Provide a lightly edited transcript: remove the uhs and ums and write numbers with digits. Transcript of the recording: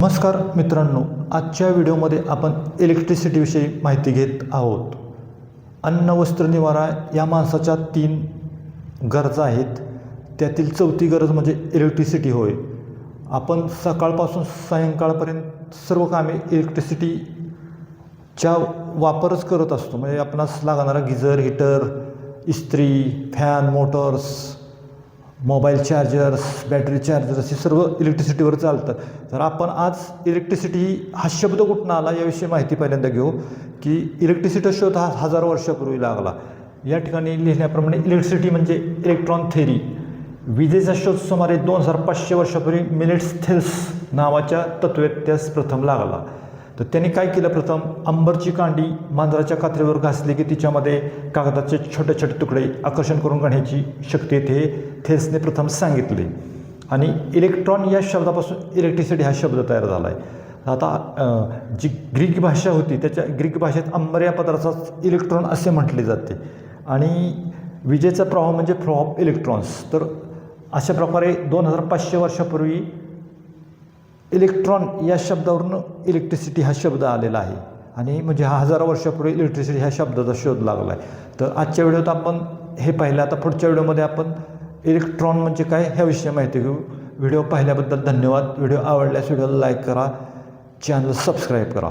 नमस्कार मित्रांनो, आजच्या व्हिडिओमध्ये आपण इलेक्ट्रिसिटीविषयी माहिती घेत आहोत. अन्न, वस्त्र, निवारा या माणसाच्या 3 गरजा आहेत. त्यातील चौथी गरज म्हणजे इलेक्ट्रिसिटी होय. आपण सकाळपासून सायंकाळपर्यंत सर्व कामे इलेक्ट्रिसिटीच्या वापरच करत असतो. म्हणजे आपणास लागणारा गिझर, हीटर, इस्त्री, fan, Motors, mobile chargers, battery charger असे सर्व इलेक्ट्रिसिटीवर चालतात. तर आपण आज इलेक्ट्रिसिटी हा शब्द कुठून आला याविषयी माहिती पहिल्यांदा घेऊ की इलेक्ट्रिसिटी शोध हा हजारो वर्षापूर्वी लागला. या ठिकाणी लिहिल्याप्रमाणे इलेक्ट्रिसिटी म्हणजे इलेक्ट्रॉन थेरी. विजेचा शोध सुमारे 2500 वर्षापूर्वी मिलेट्स नावाच्या तत्त्ववेत्त्यास प्रथम लागला. तर त्यांनी काय केलं, प्रथम अंबरची कांडी मांजराच्या कात्रीवर घासली की तिच्यामध्ये कागदाचे छोटे छोटे तुकडे आकर्षण करून काढण्याची शक्ती येते, थेल्सने प्रथम सांगितले. आणि इलेक्ट्रॉन या शब्दापासून इलेक्ट्रिसिटी हा शब्द तयार झाला आहे. आता जी ग्रीक भाषा होती त्याच्या ग्रीक भाषेत अंबर या पदार्थाचाच इलेक्ट्रॉन असे म्हटले जाते. आणि विजेचा प्रवाह म्हणजे फ्लो ऑफ इलेक्ट्रॉन्स. तर अशा प्रकारे 2500 वर्षापूर्वी इलेक्ट्रॉन या शब्दावरून इलेक्ट्रिसिटी हा शब्द आलेला आहे. आणि म्हणजे हा हजारो वर्षापूर्वी इलेक्ट्रिसिटी ह्या शब्दाचा शोध लागला आहे. तर आजच्या व्हिडिओत आपण हे पाहिलं. आता पुढच्या व्हिडिओमध्ये आपण इलेक्ट्रॉन म्हणजे काय ह्याविषयी माहिती घेऊ. व्हिडिओ पाहिल्याबद्दल धन्यवाद. व्हिडिओ आवडल्यास व्हिडिओला लाईक करा, चॅनल सबस्क्राईब करा.